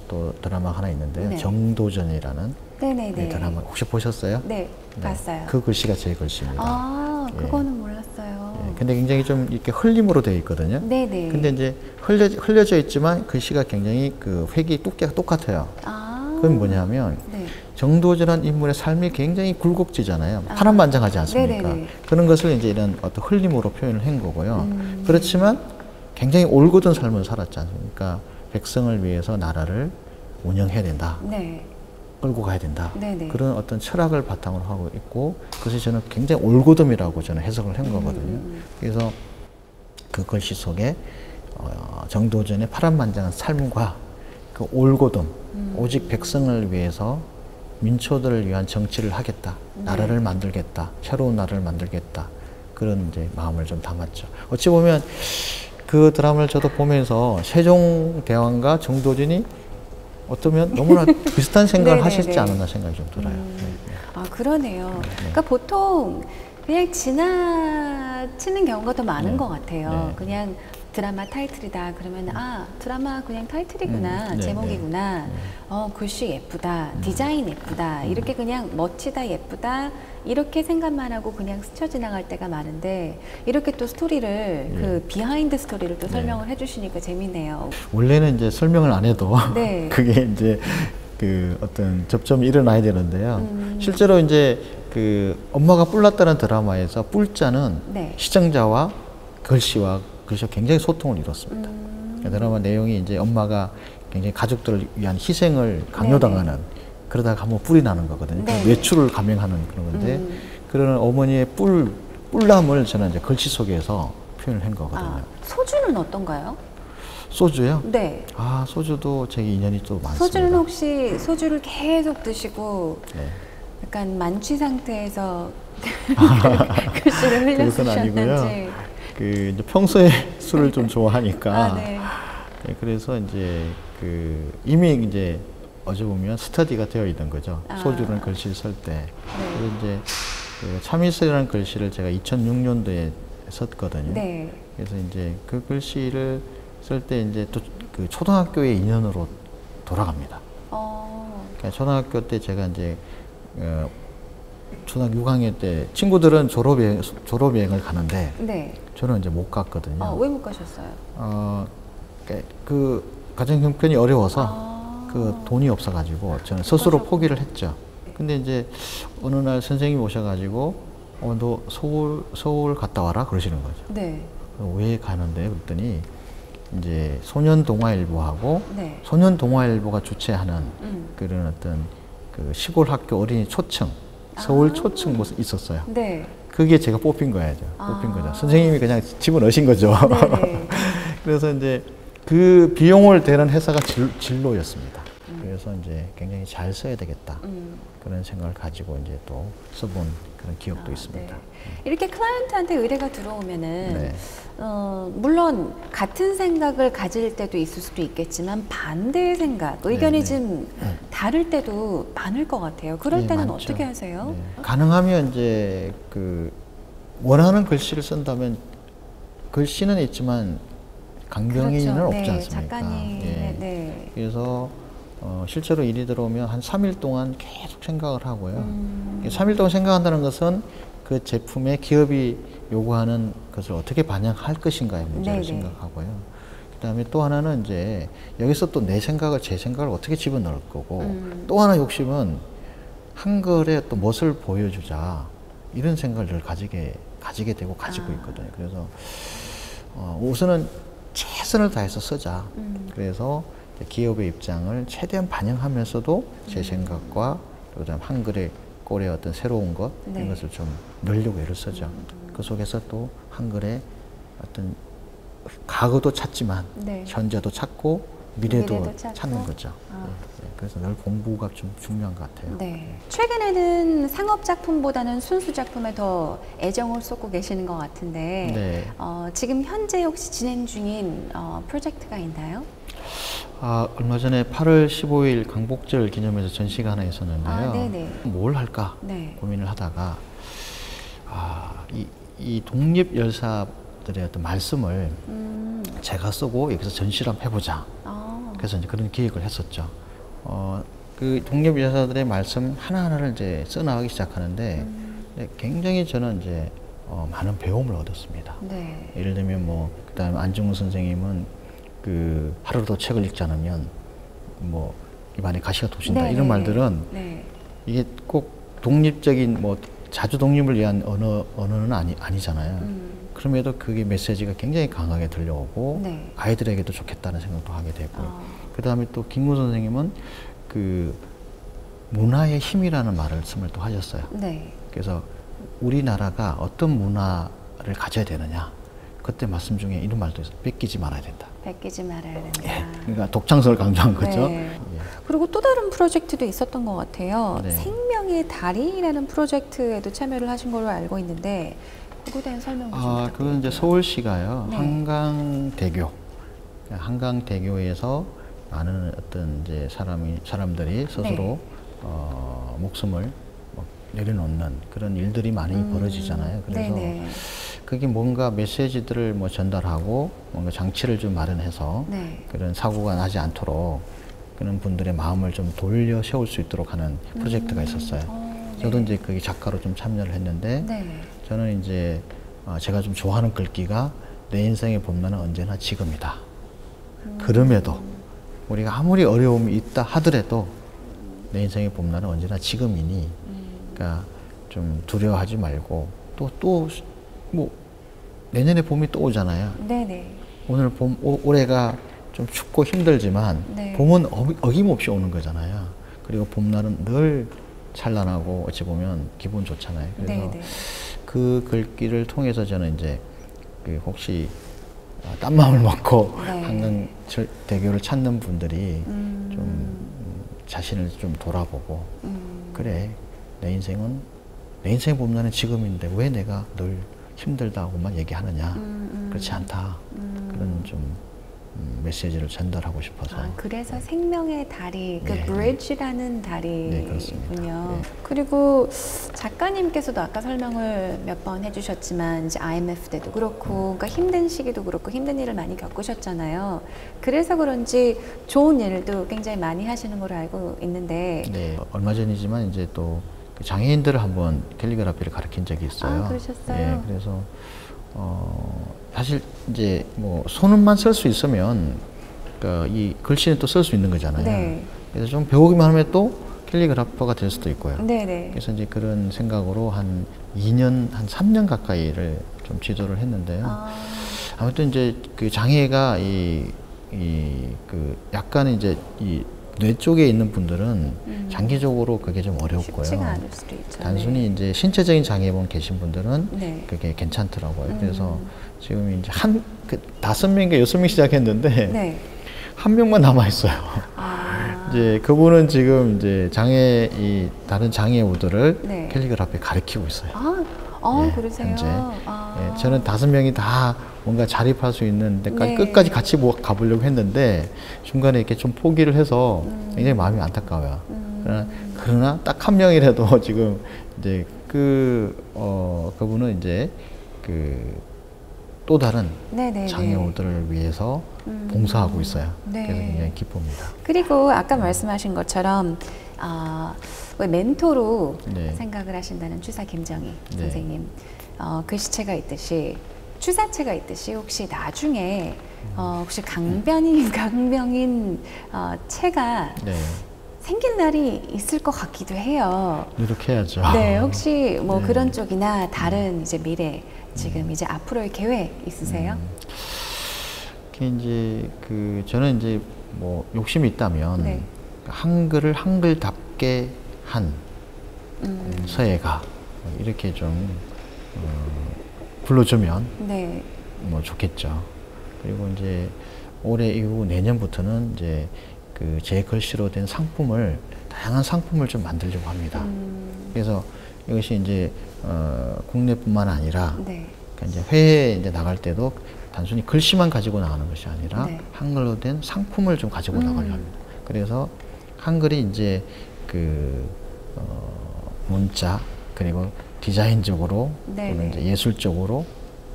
또 드라마 하나 있는데요. 네. 정도전이라는 네네네. 드라마 혹시 보셨어요? 네, 봤어요. 그 글씨가 제 글씨입니다. 아, 예. 그거는 몰랐어요. 예, 근데 굉장히 좀 이렇게 흘림으로 되어 있거든요. 네네. 근데 이제 흘려져 있지만 글씨가 굉장히 그 획이 두께가 똑같아요. 아, 그건 뭐냐면 네. 정도전한 인물의 삶이 굉장히 굴곡지잖아요. 파란만장하지 않습니까? 네네네. 그런 것을 이제 이런 어떤 흘림으로 표현을 한 거고요. 그렇지만 굉장히 올곧은 삶을 살았지 않습니까? 백성을 위해서 나라를 운영해야 된다. 네. 끌고 가야 된다. 네네. 그런 어떤 철학을 바탕으로 하고 있고 그것이 저는 굉장히 올곧음이라고 저는 해석을 한 거거든요. 그래서 그 글씨 속에 정도전의 파란만장한 삶과 그 올곧음, 오직 백성을 위해서 민초들을 위한 정치를 하겠다. 나라를 만들겠다. 새로운 나라를 만들겠다. 그런 이제 마음을 좀 담았죠. 어찌 보면 그 드라마를 저도 보면서 세종대왕과 정도전이 어쩌면 너무나 비슷한 생각을 네네네. 하셨지 않았나 생각이 좀 들어요. 네. 아, 그러네요. 그러니까 보통 그냥 지나치는 경우가 더 많은 네. 것 같아요. 네. 그냥 드라마 타이틀이다 그러면 아 드라마 그냥 타이틀이구나 네, 제목이구나 글씨 예쁘다 디자인 예쁘다 이렇게 그냥 멋지다 예쁘다 이렇게 생각만 하고 그냥 스쳐 지나갈 때가 많은데 이렇게 또 스토리를 그 비하인드 스토리를 또 설명을 해주시니까 재밌네요. 원래는 이제 설명을 안 해도 네. 그게 이제 그 어떤 접점이 일어나야 되는데요. 실제로 이제 그 엄마가 뿔났다는 드라마에서 뿔자는 네. 시청자와 글씨가 굉장히 소통을 이뤘습니다. 그 드라마 내용이 이제 엄마가 굉장히 가족들을 위한 희생을 강요당하는 그러다가 한번 뿔이 나는 거거든요. 네. 뇌출을 감행하는 그런 건데 그런 어머니의 뿔남을 저는 이제 글씨 속에서 표현을 한 거거든요. 아, 소주는 어떤가요? 소주요? 네. 아, 소주도 제게 인연이 또 많습니다. 소주는 혹시 소주를 계속 드시고 네. 약간 만취 상태에서 글씨를 그것은 흘려쓰셨는지. 아니고요. 그 이제 평소에 술을 좀 좋아하니까 아, 네. 네, 그래서 이제 그 이미 이제 어제 보면 스터디가 되어 있는 거죠. 소주라는 글씨를 쓸 때. 그리고 이제 그 참이슬이라는 글씨를 제가 2006년도에 썼거든요. 네. 그래서 이제 그 글씨를 쓸 때 이제 또 그 초등학교의 인연으로 돌아갑니다. 그러니까 초등학교 때 제가 이제 초등학교 6학년 때 친구들은 졸업여행을 가는데 네. 저는 이제 못 갔거든요. 왜 못 가셨어요? 그 가정 형편이 어려워서 그 돈이 없어가지고 저는 스스로 포기를 했죠. 근데 이제 어느 날 선생님이 오셔가지고 너 서울 갔다 와라 그러시는 거죠. 네. 왜 가는데? 그랬더니 이제 소년동아일보하고 네. 소년동아일보가 주최하는 그런 어떤 그 시골 학교 어린이 초청, 서울 초청 뭐 있었어요. 네. 그게 제가 뽑힌 거예요. 뽑힌 거죠. 선생님이 그냥 집어넣으신 거죠. 네네. 그래서 이제 그 비용을 대는 회사가 진로였습니다. 그래서 이제 굉장히 잘 써야 되겠다. 그런 생각을 가지고 이제 또 써본 그런 기억도 있습니다. 네. 이렇게 클라이언트한테 의뢰가 들어오면은 네. 물론 같은 생각을 가질 때도 있을 수도 있겠지만 반대의 생각, 의견이 네, 좀 다를 때도 많을 것 같아요. 그럴 네, 때는 많죠. 어떻게 하세요? 네. 가능하면 이제 그 원하는 글씨를 쓴다면 글씨는 있지만 강병인은 그렇죠. 없지 네, 않습니까? 작가님. 예. 네. 그래서 실제로 일이 들어오면 한 3일 동안 계속 생각을 하고요. 3일 동안 생각한다는 것은 그 제품에 기업이 요구하는 것을 어떻게 반영할 것인가의 문제를 네네. 생각하고요. 그다음에 또 하나는 이제 여기서 또 내 생각을 제 생각을 어떻게 집어넣을 거고 또 하나 욕심은 한글에 또 무엇을 보여주자 이런 생각을 늘 가지게 되고 가지고 있거든요. 그래서 우선은 최선을 다해서 쓰자. 그래서 기업의 입장을 최대한 반영하면서도 제 생각과 그다음 한글의 꼴의 어떤 새로운 것 네. 이것을 좀 넣으려고 애를 쓰죠. 그 속에서 또 한글의 어떤 과거도 찾지만 네. 현재도 찾고 미래도 찾고. 찾는 거죠. 그래서 늘 공부가 좀 중요한 것 같아요. 네. 최근에는 상업 작품보다는 순수 작품에 더 애정을 쏟고 계시는 것 같은데 네. 지금 현재 혹시 진행 중인 프로젝트가 있나요? 얼마 전에 8월 15일 강복절 기념해서 전시가 하나 있었는데요. 네네. 뭘 할까 네. 고민을 하다가 이 독립 열사들의 어떤 말씀을 제가 쓰고 여기서 전시를 한번 해보자. 그래서 이제 그런 기획을 했었죠. 그 독립 열사들의 말씀 하나하나를 이제 써나가기 시작하는데 굉장히 저는 이제 많은 배움을 얻었습니다. 네. 예를 들면 뭐 그다음에 안중근 선생님은 그 하루도 책을 읽지 않으면 뭐 입안에 가시가 도신다 이런 말들은 네. 이게 꼭 독립적인 뭐 자주 독립을 위한 언어는 아니잖아요. 그럼에도 그게 메시지가 굉장히 강하게 들려오고 네. 아이들에게도 좋겠다는 생각도 하게 되고 그 다음에 또 김구 선생님은 그 문화의 힘이라는 말씀을 또 하셨어요. 네. 그래서 우리나라가 어떤 문화를 가져야 되느냐 그때 말씀 중에 이런 말도 있어요. 뺏기지 말아야 된다. 뺏기지 말아야 된다. 그러니까 독창성을 강조한 거죠. 네. 그리고 또 다른 프로젝트도 있었던 것 같아요. 네. 생명의 달이라는 프로젝트에도 참여를 하신 걸로 알고 있는데 그거에 대한 설명 좀 부탁드립니다. 그건 이제 서울시가요. 네. 한강대교에서 많은 어떤 이제 사람들이 스스로 목숨을 내려놓는 그런 일들이 많이 벌어지잖아요. 그래서 네네. 그게 뭔가 메시지들을 뭐 전달하고 뭔가 장치를 좀 마련해서 네. 그런 사고가 나지 않도록 그런 분들의 마음을 좀 돌려 세울 수 있도록 하는 프로젝트가 있었어요. 저도 네. 이제 거기 작가로 좀 참여를 했는데 네. 저는 이제 제가 좀 좋아하는 글귀가 내 인생의 봄날은 언제나 지금이다. 그럼에도 우리가 아무리 어려움이 있다 하더라도 내 인생의 봄날은 언제나 지금이니 그러니까 좀 두려워하지 말고 또 뭐 내년에 봄이 또 오잖아요. 네네. 오늘 올해가 좀 춥고 힘들지만 네. 봄은 어김없이 오는 거잖아요. 그리고 봄날은 늘 찬란하고 어찌 보면 기분 좋잖아요. 그래서 네네. 그 글귀를 통해서 저는 이제 그 혹시 딴 마음을 먹고 네. 한강대교를 찾는 분들이 좀 자신을 좀 돌아보고 그래 내 인생의 봄날은 지금인데 왜 내가 늘 힘들다고만 얘기하느냐 그렇지 않다 그런 좀 메시지를 전달하고 싶어서 그래서 생명의 다리, 그 네. 브리지라는 네, 다리군요. 그렇습니다. 네. 그리고 작가님께서도 아까 설명을 몇 번 해주셨지만 이제 IMF 때도 그렇고, 그러니까 힘든 시기도 그렇고 힘든 일을 많이 겪으셨잖아요. 그래서 그런지 좋은 일도 굉장히 많이 하시는 걸로 알고 있는데. 네, 얼마 전이지만 이제 또 장애인들을 한번 캘리그라피를 가르친 적이 있어요. 그러셨어요? 네, 그래서 사실 이제 뭐 손만 쓸 수 있으면 그러니까 이 글씨는 또 쓸 수 있는 거잖아요. 네. 그래서 좀 배우기만 하면 또 캘리그라퍼가 될 수도 있고요. 네네. 그래서 이제 그런 생각으로 한 2년, 한 3년 가까이를 좀 지도를 했는데요. 아무튼 이제 그 장애가 그 약간 이제 이 뇌 쪽에 있는 분들은 장기적으로 그게 좀 어렵고요. 쉽지가 않을 수도 있죠. 단순히 네. 이제 신체적인 장애만 계신 분들은 네. 그게 괜찮더라고요. 그래서 지금 이제 5명인가 6명 시작했는데 네. 한 명만 남아 있어요. 이제 그분은 지금 이제 다른 장애우들을 네. 캘리그라피 가르치고 있어요. 예, 그러세요? 현재. 예, 저는 5명이 다 뭔가 자립할 수 있는 데까지 네. 끝까지 같이 가보려고 했는데 중간에 이렇게 좀 포기를 해서 굉장히 마음이 안타까워요. 그러나 딱 한 명이라도 지금 이제 그분은 이제 또 다른 네네네. 장애우들을 위해서 봉사하고 있어요. 네. 그래서 굉장히 기쁩니다. 그리고 아까 말씀하신 것처럼 왜 멘토로 네. 생각을 하신다는 추사 김정희 네. 선생님 글씨체가 있듯이 추사체가 있듯이 혹시 나중에 혹시 강병인 체가 네. 생길 날이 있을 것 같기도 해요. 노력해야죠. 네, 혹시 뭐 네. 그런 쪽이나 다른 이제 미래 지금 이제 앞으로의 계획 있으세요? 이제 저는 이제 뭐 욕심이 있다면 네. 한글을 한글답게 한 서예가 이렇게 좀 불러주면 네. 뭐 좋겠죠. 그리고 이제 올해 이후 내년부터는 이제 제 글씨로 된 상품을 다양한 상품을 좀 만들려고 합니다. 그래서 이것이 이제 국내뿐만 아니라 네. 그러니까 이제 해외에 이제 나갈 때도 단순히 글씨만 가지고 나가는 것이 아니라 네. 한글로 된 상품을 좀 가지고 나가려고 합니다. 그래서 한글이 이제 문자 그리고 디자인적으로 네, 또는 네. 이제 예술적으로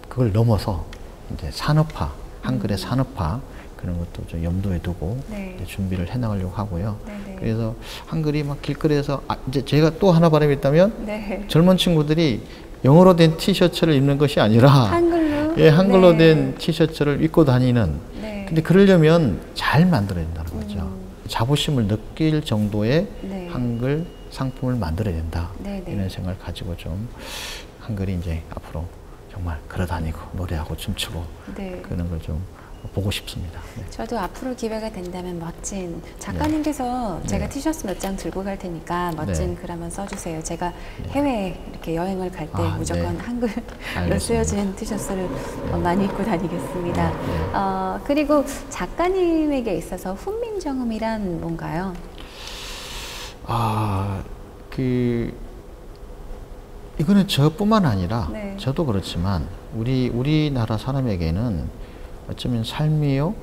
그걸 넘어서 이제 산업화, 한글의 산업화 그런 것도 좀 염두에 두고 네. 이제 준비를 해나가려고 하고요. 네, 네. 그래서 한글이 막 길거리에서 이제 제가 또 하나 바람이 있다면 네. 젊은 친구들이 영어로 된 티셔츠를 입는 것이 아니라 한글로? 예, 한글로 네. 된 티셔츠를 입고 다니는. 네. 근데 그러려면 잘 만들어야 된다는 거죠. 자부심을 느낄 정도의 네. 한글 상품을 만들어야 된다. 네, 네. 이런 생각을 가지고 좀 한글이 이제 앞으로 정말 걸어다니고 노래하고 춤추고 네. 그런 걸 좀 보고 싶습니다. 네. 저도 앞으로 기회가 된다면 멋진 작가님께서 제가 네. 티셔츠 몇 장 들고 갈 테니까 멋진 네. 글 한번 써주세요. 제가 해외에 이렇게 여행을 갈 때 무조건 네. 한글로 알겠습니다. 쓰여진 티셔츠를 많이 입고 다니겠습니다. 네. 그리고 작가님에게 있어서 훈민정음이란 뭔가요? 이거는 저뿐만 아니라 네. 저도 그렇지만 우리나라 사람에게는 어쩌면 삶이요,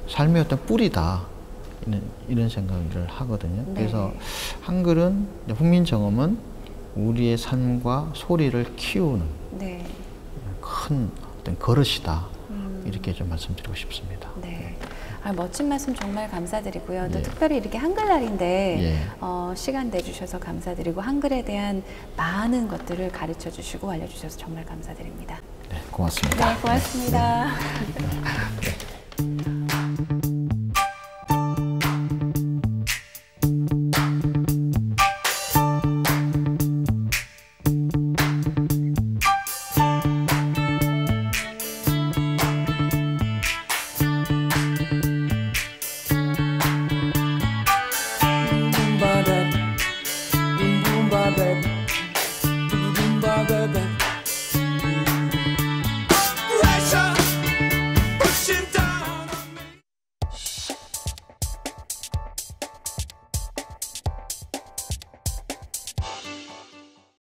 삶의 어떤 뿌리다 이런 생각을 하거든요. 네. 그래서 한글은 훈민정음은 우리의 삶과 소리를 키우는 네. 큰 어떤 그릇이다 이렇게 좀 말씀드리고 싶습니다. 네. 멋진 말씀 정말 감사드리고요. 또 예. 특별히 이렇게 한글날인데 예. 시간 내주셔서 감사드리고 한글에 대한 많은 것들을 가르쳐 주시고 알려주셔서 정말 감사드립니다. 네, 고맙습니다. 네, 고맙습니다. 네.